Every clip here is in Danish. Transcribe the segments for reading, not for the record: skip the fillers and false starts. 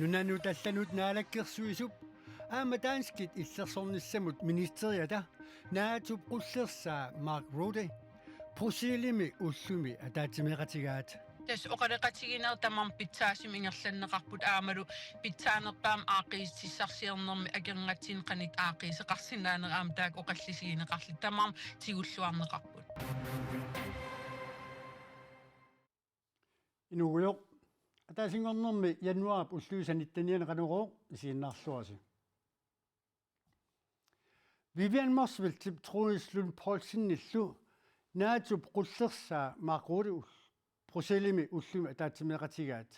Nunanu tallanut naalakkersuisup aamataanskit illersornissamut ministeriata naatup qullersaa Mark Rutte Brusilimi ullumi ataatimeqatigaat Tas oqareqatigineer tamam pitsaasum ingerlanneqarput aamalu pitsaanerpaam aaqiississarsiernermi akerngатsin qanit aaqiiseqarsinaaner aamtaak oqallisigineqarli tamam tigulluarneqarput inuguyoq ataasingornermi januarip ulluusanittanianeqanuqooq isiinnaarluasi Vivian Morsveld tip Troels Lund Poulsen-nillu naatup qullersaa Mark Rutte Brusilimi ullumi ataatimeqatigaat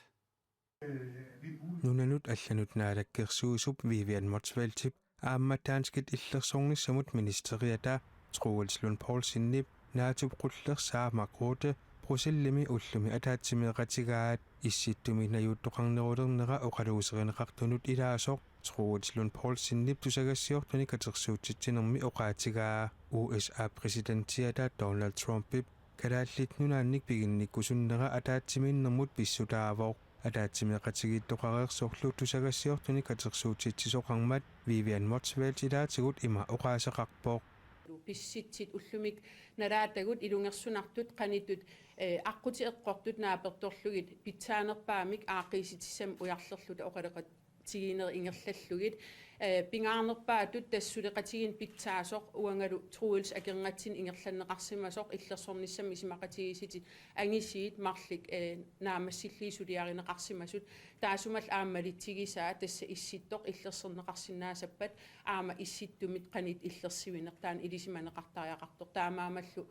Nunanut allanut naalakkersuusup Vivian Morsveld tip aamataanskit illersornissamut ministeriata Troels Lund Poulsen-nip naatup qullersaa Mark Rutte Brusilimi ullumi ataatimeqatigaat issittumi najuuttoqarnerulernera oqaluuserineqartunut ilaasoq Troels Lund Poulsen-nip tusagassiortuni katersuutsitsinermi oqaatigaa USA presidentiata Donald Trumpip kalaallit nunaannik piginnikkusunnera ataatimiinnermut pissutaavoq ataatimeqatigittoqareersorlu tusagassiortuni katersuutsitsisoqarmat Vivian Morsveld ilaatigut ima oqaaseqarpoq pissitsit ullumik naraatagut ilungersunartut qanitut aqqути eqqortut naapertorlugit pitsaanerpaamik aaqiisitissam ujarlerluta oqaleqat tigiiner ingerlallugit pingaarnerpaatut tassuleqatigin pitsaasoq uangalu Troels akerngатsin ingerlanneqarsimasoq illersornissam isimaqatigisiti angisiit marlik naamassилliисулиаринеқарсимасут таасумал ааммалитсигисаа тасса исситtoq иллерсернеқарсинаасаппат аама исситтумит qanit иллерсивинертаан илисиманеқартариақартор таамаамаллу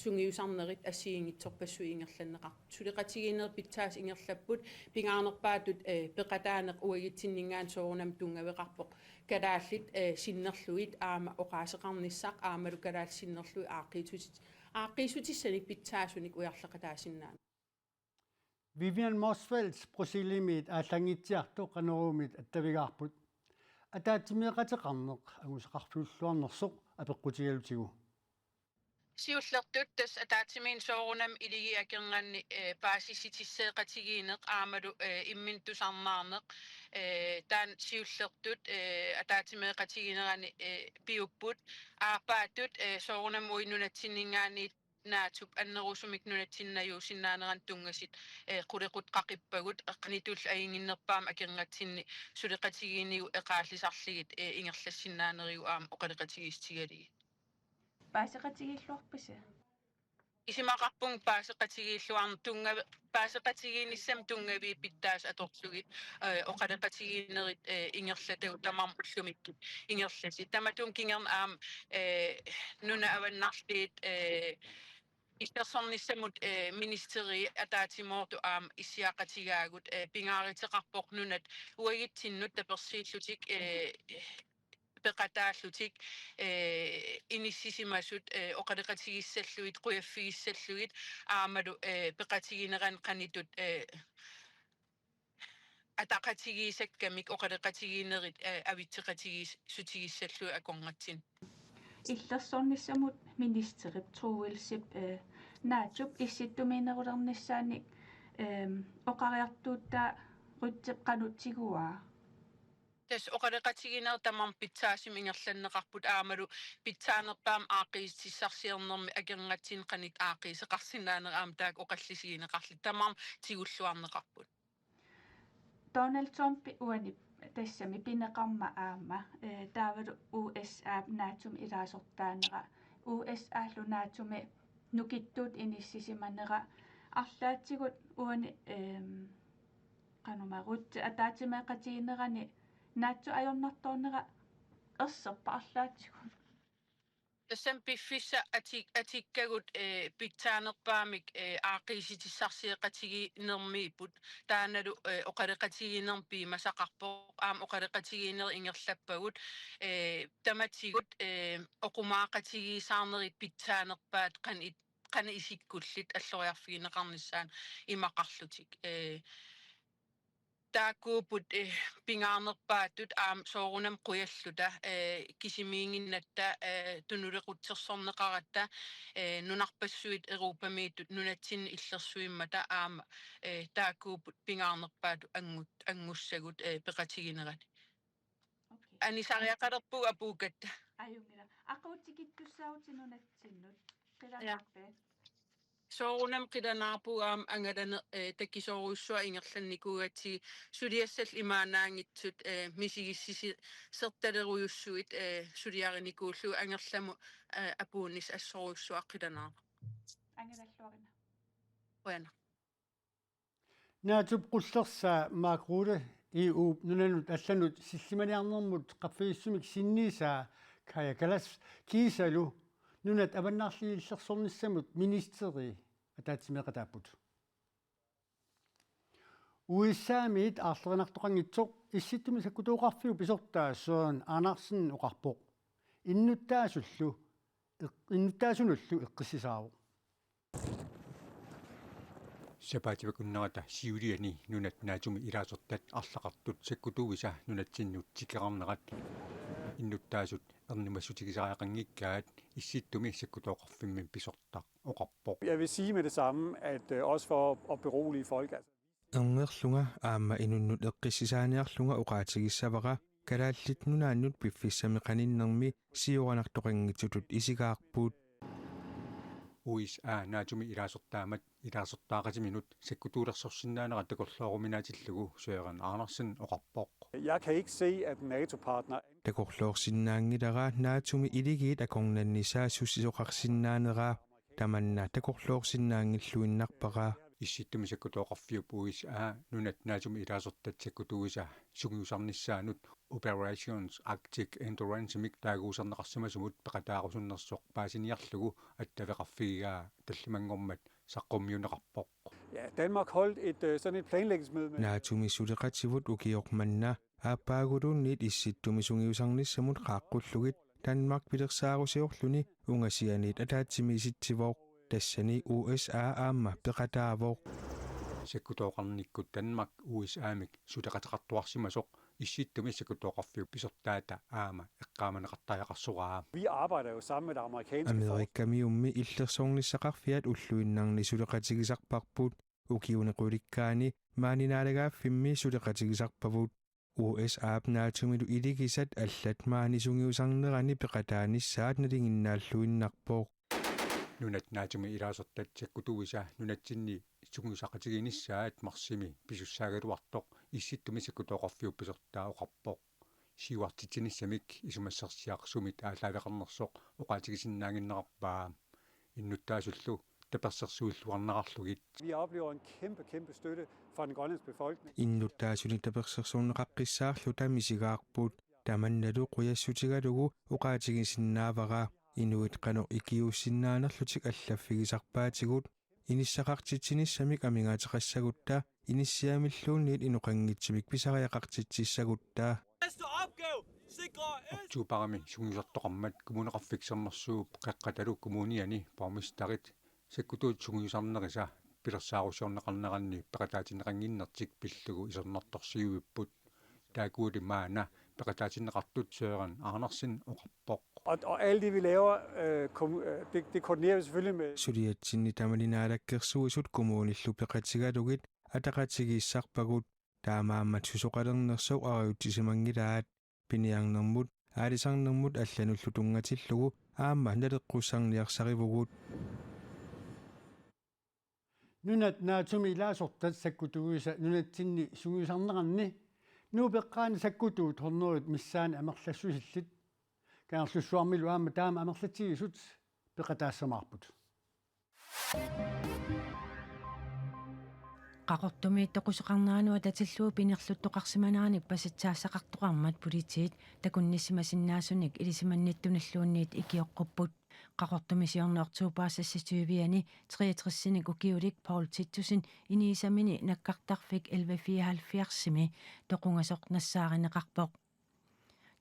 sungiusarnerit asiingitsorpassu ingerlanneqart suliqatigineer pitsaas ingerlapput pingaarnerpaatut peqataaneq uagitsinningaan soorunam tungaveqarpoq kalaallit sinnerluit aama oqaaseqarnissaq aamalu kalaal sinnerlui aaqiisutissanik pitsaasunik ujarleqataasinnaan Vivian Morsveld Brusilimiit aallangitsiartu qanerumit attavigaarput ataatimeqateqarneq aguseqarfulluarnersoq apeqqutigalutigu siullertut tas ataatimiin soorunam iligi akerngani paasisitissеэqatigiineq aamalu immintusarnaarneq taan siullertut ataatimeeqatigiinerani piupput aapaatut soorunam uinunatsinningaani naatup annerusumik nunatsinnajuusinnaaneran tungasit qulequt qaqippagut qanitull ainginnerpaam akerngатsinni suleqatigiinigu eqaallisarligit ingerlassinnaanerigu aam oqaleqatigiistigaligi Paasiqatigilluarpisa isimaqarpung paasiqatigilluarn tunga paasiqatigiinissam tungavi pittaas atorlugit oqaleqatigiinerit ingerlatagu tamam ullumikkit ingerlasi tamatun kingern aam nuna avannarliit illersornissamut ministeri ataatimoortu aam issiaqatigaagut pingaariteqarpoq nunat uagittinnut tapersiillutik peqataallutik inississimasut oqaleqatigissalluit quyaffigissallugit aamalu peqatigineran qanitut ataqatigisakkamik oqaleqatiginerit avitseqatigis sutigissallu akongatsin illersornissamut ministerip Troelsip naatup issittumiinerulernissaanik oqariartuuttaa rutteq qanutsiguaa tas oqaleqatigineer tamam pitsaasim ingerlanneqarput aamalu pitsaanerpaam aaqiississarsiernermi akerngатsin qanit aaqiiseqarsinaaner aamtaak oqallisigineqarli tamam tigulluarneqarput Donald Trump uanip тассами пинеқарма аама таавалу USA нааtum илаасортаанера USA лу наатуми нукиттуут иниссисиманера арлаатсигут уани канумарут атаатимеқатигинерани наатсу ajornartoornera erserpa арлаатсигут тассам пиффисса атиккагут питсаанерпаамик ааqiisitissarsiеqatiginermiiput taaнаlu oqaleqatiginerpi masaqarpoq aam oqaleqatiginer ingerlappagut tamatigut oqumaaqatigisaarnerit pitsaanerpaat qana isikkullit alloriarfigineqarnissaan imaqarlutik taakkuuput pingaarnerpaatut soorunam quyalluta kisimiinginnatta tunulequtsersorneqaratta nunarpassuit erupamiitut nunatsin illersuimmata taakkuuput pingaarnerpaatu angussagut peqatiginerani Okei. anisariaqalerpu apuukatta Ajungila. Aquutikittussautinunatsinut. Ja. Qilanarpe. soorunam qilanaarpu angalane takkisoruussua ingerlannikuugatsi suliassall imaanaangitsut misigissisi sertaleruyussuit suliarinikuullu angerlamu apuunis assoruussua qilanaar Angalalluarina. bueno naatup qullersaa maakruule iu nunanut allanut sillimaniarnermut qaffiissumik sinniisaa kaya kalas kiisalu nunat avannaarliillersornissamut ministeri ataatimeqataaput uissaamiit aarlerinartoqangitsoq issittumi sakkutuuqarfiu pisortaa soon aanarsin oqarpoq innuttaasunullu eqqissisaaru сапаативакуннерата сиулиани нунат наатуми илаасортат арлақартут саккутуувиса нунатсиннут тикеқарнерат иннуттаасут эрнимассутигисариақангиккаат исситтуми саккутооқарфиммин писортақ оқарпоқ. Jeg vil sige med det samme, at også for at berolige folk, altså Ernerlunga aamma inunnut eqqissisaaниарлунга uqaatigissavaqa kalaallit nunaannut piffissami qaninnermi siuranartoqanngitsutut isigаарpuut уис наатуми илаасортаамат илаасортаақатиминут саккутуулерсорсиннаанера такорлооруминаатиллугу суеран аарнарсин оқарпоқ. jeg kan ikke se, at NATO-partner takorloorsinnaangilera naatumi iligiit akornannisaa sussisoqarsinnaanera tamanna takorloorsinnaangilluinnarpaqa исситтуми саккутооқарфиуп уис нунат наатуми илаасортат саккутууиса сугиусарнissaанут Operations Arctic Endurance мик таагуусарнеқарсимасумут пеқатаарусуннерсоқ паасиниарлугу аттавеқарфигигаа таллимангормат саққуммиунеқарпоқ. ja, Danmark holdt sådan et planlægningsmøde med naatumi suleqativut ukiormanna aappaaguduunniit issittumi sungiusarnissamut qaaqqullugit Danmark pilersaarusiorluni ungasianiit ataatsimi isitsivoq тассани USA аама пеқатаавоқ саккутооқарниккут Danmark USA-мик сулеқатеқартуарсимасоқ исситтуми саккутооқарфиу писортаата аама эққааманеқартаяқарсураа. vi arbejder jo sammen med det amerikanske folk. америккамиумми иллерсоорниссақарфиат уллуиннарни сулеқатигисарпарпут укиунеқуликкаани маанинаалагааффимми сулеқатигисарпавут USA наатумилу илигисат аллат маани сунгиусарнерани пеқатааниссаат налингиннааллуиннарпоқ нунат наатуми илаасортат саккутууиса нунатсинни сугиусақатигиниссаат марсими писуссаагалуартоқ исситтуми саккутооқарфиу писортаа оқарпоқ сиуартитсиниссамик исумассерсиақсумит аалаавеқарнерсоқ оқаатигисиннаангиннеқарпаа иннуттаасуллу таперсерсуиллуарнерарлугит. Vi oplever en kæmpe støtte fra den grønlandske befolkning. иннуттаасуни таперсерсуунеқаққиссаарлу тамисигаарпут таманналу қуяссутигалугу оқаатигисиннаавара инуит қано икиуссиннаанерлутик аллаффигисарпаатигут иниссақартитсиниссамик амингаатеқассагутта иниссиамиллуунниит инуқангитсимик писариақартитсиссагутта октубарами сугиусартоқармат кумунеқарфиксернэрсууп қеққаталу кумуниани пармистарит саккутуут сугиусарнериса пилерсаарусиорнеқарнеранни пеқатаатинеқангиннертик пиллугу исернарторсиуиппут таакуули маана пеқатаатинеқартут søren Andersen оқарпоқ. Og alt det vi laver, det koordinerer vi selvfølgelig med сулиатсинни тамалинаалагкерсуисут кумууниллу пеқатигалугит атақатигииссарпагут таамааммат сусоқалернерсоқ ариутсисимангилаат пиниарнэрмут аалисарнэрмут аллануллу тунгатиллугу аама налеққуссарниарсаривугут нунат наатуми илаасортат саккутугиса нунатсинни сугиусарнеқарни нуупеққаани саккутуут хорнерут миссаани амерлассусиллит каарлуссуармилу аама таама амерлатигисут пеқатаассамаарпут qaqortumiit toqusaqarnaanua tatilluu pinerluttoqarsimanaaniq pasitsaassaqartoqarmat politiit takunnissimasinnaasunik ilisimannittunalluunniit ikioqqopput qaqortumisiorneortuupaassasituiviani 63-sinik ukiulik Paul Tittusin iniisamini nakkartarfik 1174-simi toqungasoq nassaarinneqarpoq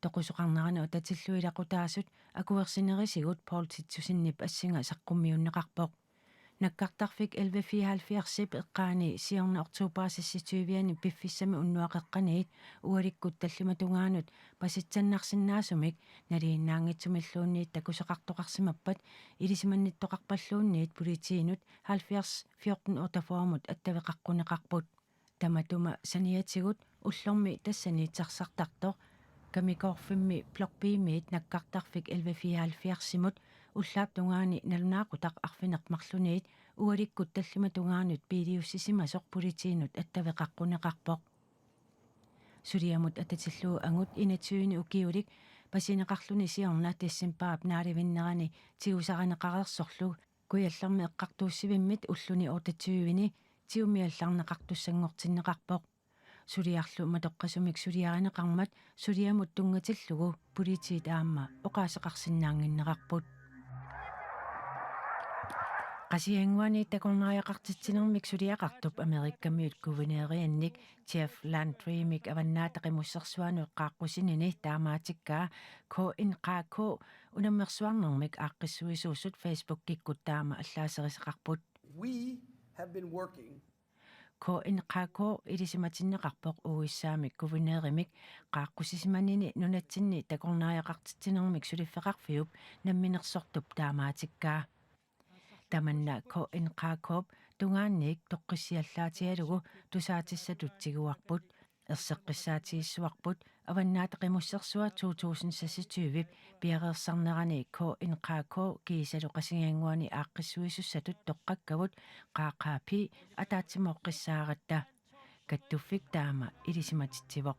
toqusuqarneranu tatilluilaqutaasut akuersinerisigut Paul Tittusinnip assinga saqqummiunneqarpoq Nakkartarfik 1174 eqqaani siorna oktuupaasissituiviani piffissami unnuaqeqqaniit ualikkut tallimatungaanut pasitsannarsinnaasumik naliinnaangitsumilluunniit takuseqartoqarsimappat ilisimannittoqarpalluunniit politiinut 70 utafuarmut attaveqaqqunеqarput tamatuma saniatigut ullormi tassaniitsarsartartoq kamikoorfimmi plorpiimiit nakkartarfik 1174simut уллааттунгаани налунаақутақ арфинеқмарлуниит уаликкут таллиматунгаанут пилиуссисимасоқ политиинут аттавеқаққунеқарпоқ сулиамут ататиллуу ангут инатсуини укиулик пасинеқарлуни сиорна тассимпаап нааливиннерани тиусаранеқарерсорлу куялларми эққартууссивиммит уллуни оотатсуивини тиумиалларнеқартуссангортиннеқарпоқ сулиарлу матоққасумик сулиаринеқармат сулиамут тунгатиллугу политиит аама оқаасеқарсинаангиннеқарпут qasianguani takornariaqartitsinермик сулиақартуп америккамиут гувернерианник Jeff Landry-мик аваннаатақимуссерсуану эққааққусинини таамаатиккаа KNKK унаммерсуарнэрмик ааққиссуисуусут Facebook киккут таама аллаасерисеқарпут We have been working KNKK илисиматиннеқарпоқ уиссаамик гувернеримик қааққусисиманини нунатсинни такорнariaqartitsinермик сулиффеқарфиуп намминерсортуп таамаатиккаа таманна KNKK тунгаанник тоққиссиаллаатиалугу тусаатиссатутсигуарпут ерсеққиссаатииссуарпут аваннаатақимуссерсуа 2020 пиареерсарнерани KNKK кисалу қасиангуани ааққиссуисуссатут тоққаккавут қаақаапи атаатсимоққиссааратта каттуффик таама илисиматитсивоқ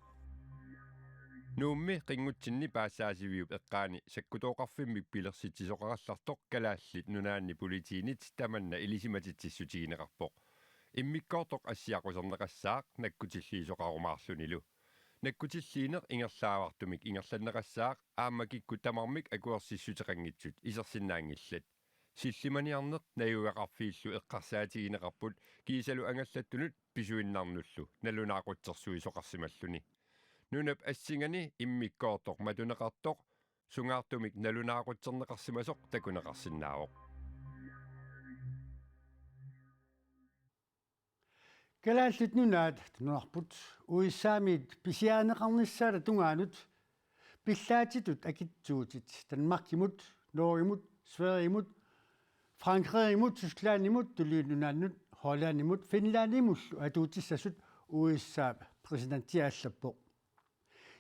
Nuummi qinngutsinni paasaasiviup eqqaani sakkutooqarfimmik pilersittisoqarallartoq kalaallit nunaanni politiinit tamanna ilisimatitsissutigineqarpoq immikkoortoq assiaqusernеqassaaq nakkutilliisoqarumaarlunilu nakkutilliineq ingerlaavartumik ingerlanneqassaaq aammakikku tamarmik akuersissutеqanngitsut isersinnaangillat sillimaniarneq najuaqarfiillu eqqarsaatigineqarput kiisalu angallattunut pisuinnarnullu nalunaaqutsersuisoqarsimalluni nunap assingani immikkoortoq matuneqartoq sungaartumik nalunaaqutserneqarsimasoq takuneqarsinnaawoq kalaallit nunaat tunarput uissaamit pisiaaneqarnissaala tungaanut pillaatitut akitsuutit Danmarkimut Norgemut Sverigemut Frankriigimut Tysklandimut tuliinunaannut Hollandimut Finlandimullu atuutissasut uissaap presidenttiaallappoq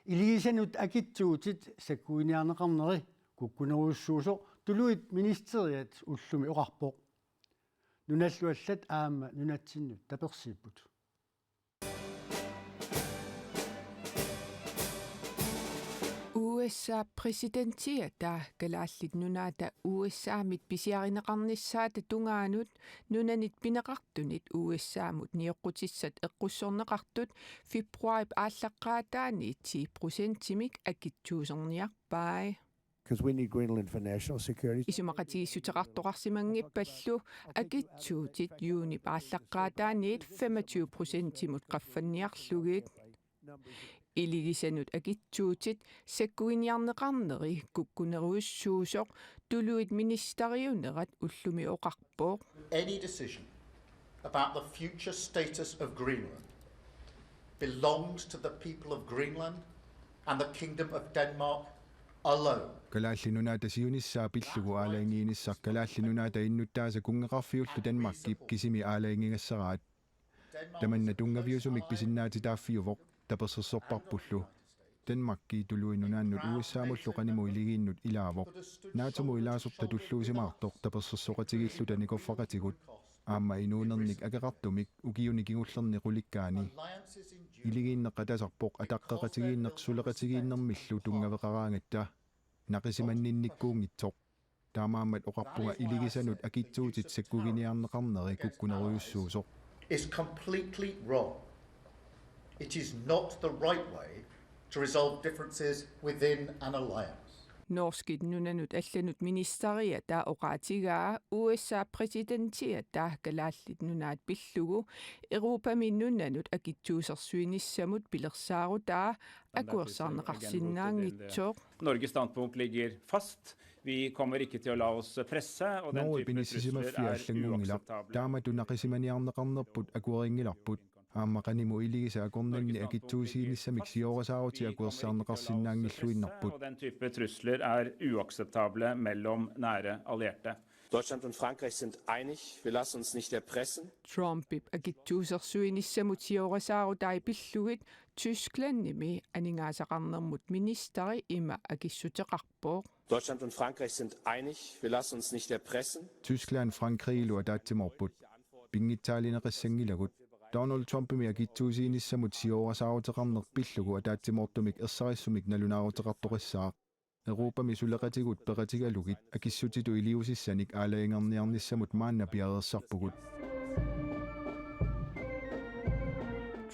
илигисанут акитсуутит саккуиниарнеқарнери куккунеруйуссуусо тулуит министериат уллуми оқарпоқ нуналлуаллат аама нунатсиннут таперсииппут USA presidenttiata kalaallit nunaata USA-mit pisiarineqarnissaata tungaanut nunanit pineqartunit USA-mut nioqqutissat eqqussorneqartut februarip ааllaqqaataani 10%-imik akitsuuserniarpai because we need Greenland for national security. Isumaqatiissuteqartoqarsimangippallu akitsuutit juunip ааllaqqaataaniit 25%-imut qaffanniarlugit iligisanut akitsuutit sakkuiniarneqarneri kukkuneruissuusoq tuluit ministeriunerat ullumi oqarpoq Any decision about the future status of Greenland belongs to the people of Greenland and the Kingdom of Denmark alone. Kalaallinunaata siunissaa pillugu aalaingiinissar kalaallinunaata innuttaasa kungeqarfiullu Danmarkip kisimi aalaingingassaraat tamanna tungaviusumik pisinnaatitaaffiuvoq tapersersorparpullu Danmarkki tuluinunaannut USA-mullu qanimu iligiinnut ilaavoq naatumu ilaasorta tulluusimaartoq tapersersoqatigillu tanikorfaqatigut aamma inuunernik akeqartumik ukiunikingullernequlikkaani iligiinneqqatasarpoq ataqqeqatigiinneqsuleqatigiinnermillu tungaveqaraangatta naqisimanninnikkuungitsoq taamaammat oqarpunga iligisanut akitsuutit sakkuginiarneqarneri kukkuneruyussuusoq is completely wrong. It is not the right way to resolve differences within an alliance. Norskit nunanut allanut ministeria ta oqaatigaa USA presidenttia ta kalaallit nunaat pillugu Europamin nunanut akitsuusersuinissamut pilersaarutaa akuersaarneqarsinnaangitsoq Norges standpunkt ligger fast. Vi kommer ikke til å la oss presse, og den Norge type trusler er uakseptable. Taamatu naqisimaниarneqarnerput akueringilarput ааммақаниму илигиса акорнанни акитсуусиинissamik сиорасааруti акуерсаарнеқарсинаангиллуиннарпут. Og den type trusler er uakseptable mellom nære allierte. Deutschland und Frankreich sind einig. Wir lassen uns nicht erpressen. Trumpip agittuusersuinissamut siorasaarutai pillugit Tysklandnimi aningaasaqarnermut ministeri ima akissuteqarpoq. Deutschland und Frankreich sind einig. Wir lassen uns nicht erpressen. Tyskland Frankrigilu ataatsimorput pingitsaalineqissangilagut Donald Trumpimi akitsuusiinissamut siorasaaruteqarnerpillugu ataatsimortumik ersarisumik nalunaaruteqartoqissaaq Europa misuleqatigut peqatigalugit akissutitu iliusissanik aalaingerniarnissamut maanna piareersarpugut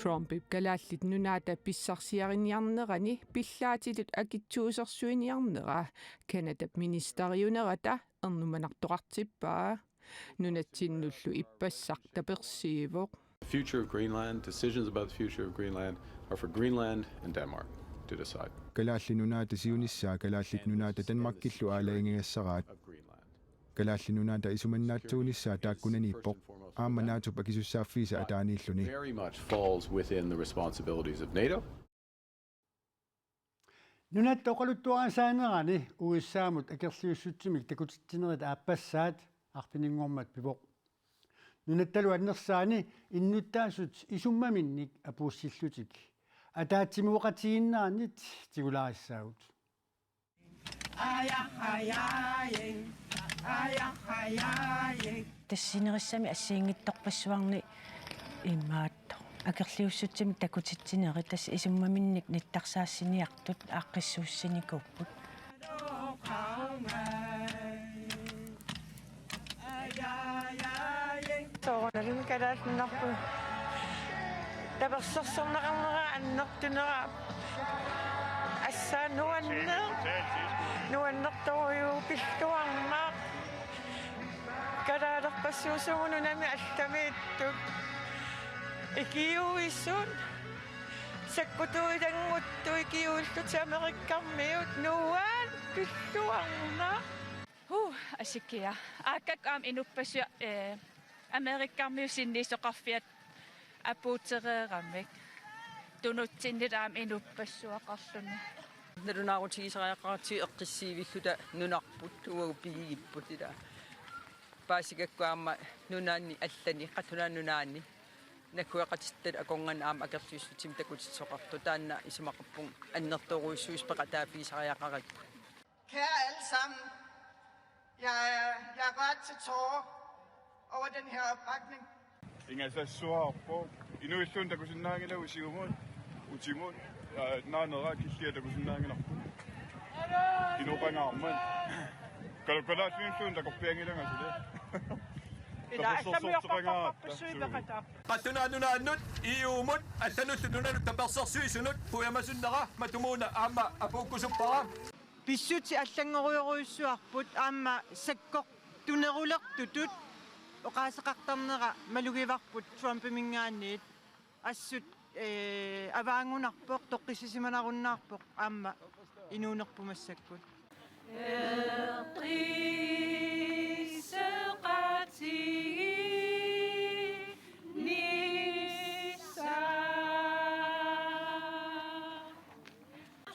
Trumpip kalaallit nunaata pissarsiariniarnerani pillaatilut akitsuusersuiniarnera Kanadap ministeriunerata ernumanartoqartippaa nunatsinullu ippassaq tapersiivoq. The future of Greenland, decisions about the future of Greenland are for Greenland and Denmark to decide. Kalaallinunaata siunissaa kalaallit Denmarkillu aalaingigassaraat kalaallinunaata isumannaatsuunissaa taakkunaniippoq aamanaatup akisussaafiisa ataaniilluni Very much falls within the responsibilities of NATO. Nunattoqaluttuarasaanerani uissaamut akerliussutsimik takutittinerit aappassaat arpininngormat pivoq nunattalu annersaani innuttaasut isummaminnik apuussillutik атаатсимуоқатигиннаанит тигулаарissaagut тассинерissami ассиингитторпассуарни имаатто акерлиуссутсими такутитсинери тасс исуммаминник ниттарсаассиниартут ааққиссууссиникууппут тоонерим калаалнарпу таперсерсернеқарнера аннертунера нуаннерторуйу пиллуарнаа калаалерпассуусугунунами алламииттут икиуиссун саккутуитангутту икиууллут америккармиут нуан пиллуарнаа асиккиа ааккаам инуппассуа америккармиусинниисоқарфиат апуутереерамик тунутсиннилаам инуппассуақарлуни налунаарутигисариаққарати эққиссиивиллута нунарпут уагу пигигиппут ила паасигаккуарма нунаанни аллани қатунааннунаанни накуеқатиттал аконган аама акерлиуссутим такутитсоқарту таанна исумақарпун аннерторуиссуис пеқатаафигисариаққарат Kære alle sammen, jeg er ret til tårer over den her opbakning. Ingasassuarpo inuilluun takusinnaangilau isigumun utimun naanera killia takusinnaanginarpu inuqangaarman kalakalaassuinsuun takorpiangilangasule qattunaannunaannut iuumut allanullutunanut tapersersuisunut puyamassunnera matumuuna aamma apuukkusuppara Pissuti аллангориоруйссуарпут аама саккор тунерулертутут оqaасеқартарнера малугиварпут Трумпимингаанниит ассут аваангунарпоқ тоққиссисиманаруннаарпоқ аама инуунерпумассаккут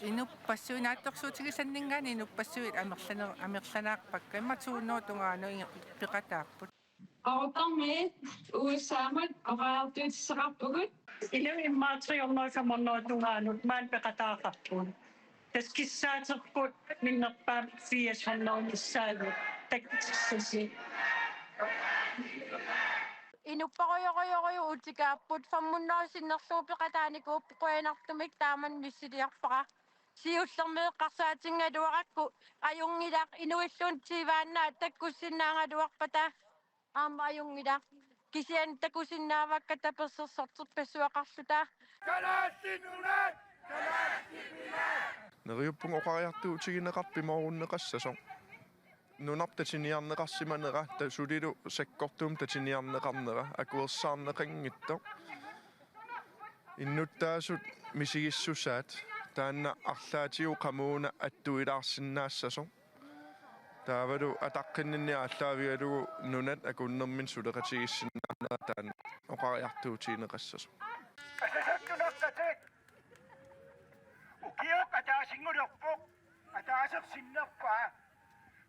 инуппассуинааттэрсуутигисаннингаани инуппассуит амерланаақпакка имматсууннуутунгаано пиқатааппут Аватарми уиссаамат аваартуутиссақарпугут инуиммаатриорнуакаморнуутунгаанут маан пеқатаақарпун таскиссаатерпут миннерпаап фиасхорнорнissaавут таккиссаси инуппаруйоруйорую утикааппут фаммуннаусиннерлуу пеқатааникууп қуянартумик тааман миссилиарпара сиуллермеэққарсаатингалуаракку аюнгилаақ инуиллуун тивааннаа таккуссиннаангалуарпата аама аюнгилаақ кисиан таккусиннаавакка таперсерсартут пассуақарлута калааллинунат Neriuppung oqariartuutigineqarpimorunneqassasor nunartatiniarneqarsimanera tasulilu sakkortum tatiniarneqarnera akuersaarneqanngitto innuttaasut misigissussaat taanna arlaatigu qamuuna attuilaarsinnaassasor Taavalu ataqqinninniaallaavigalugu nunat akunnermin suleqatigissinnaartaan oqariartuutiineqassas. Ukiok ataasingulorpoq ataasersinnerpaa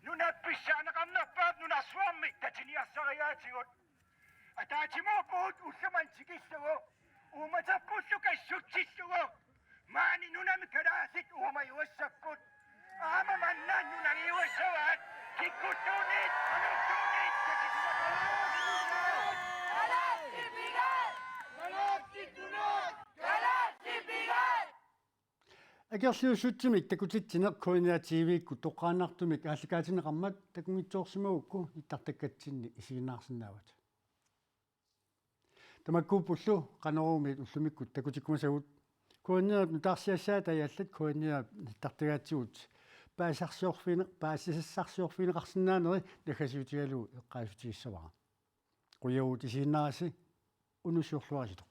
nunappissaanaqarnerpaat nunarsuarmi tatiniassariaatigut ataatimuupuut ullaman tikissugu uumaterpullu kassuttissugu maani nunami kalaasit uumayuassakput aama mannaan nunariuassawaat kikkuttuuniit anuttuuniit Akersiussutsimik takutitsineq koordinaatiiviikku toqaanartumik аалликаатинеқармат такунгитсоорсимагукку иттартаккатсинни исигинаарсиннаават тамаккууппуллу канеруумик уллумиккут такутиккумасагут координерат нутаарсиассаа таяллат координерат иттартагаатсигут паасиссарсиорфинеқарсинаанери нахасиутигалуу эққаасутигиссавара қуяут исигинаараси унусиорлуариситоқ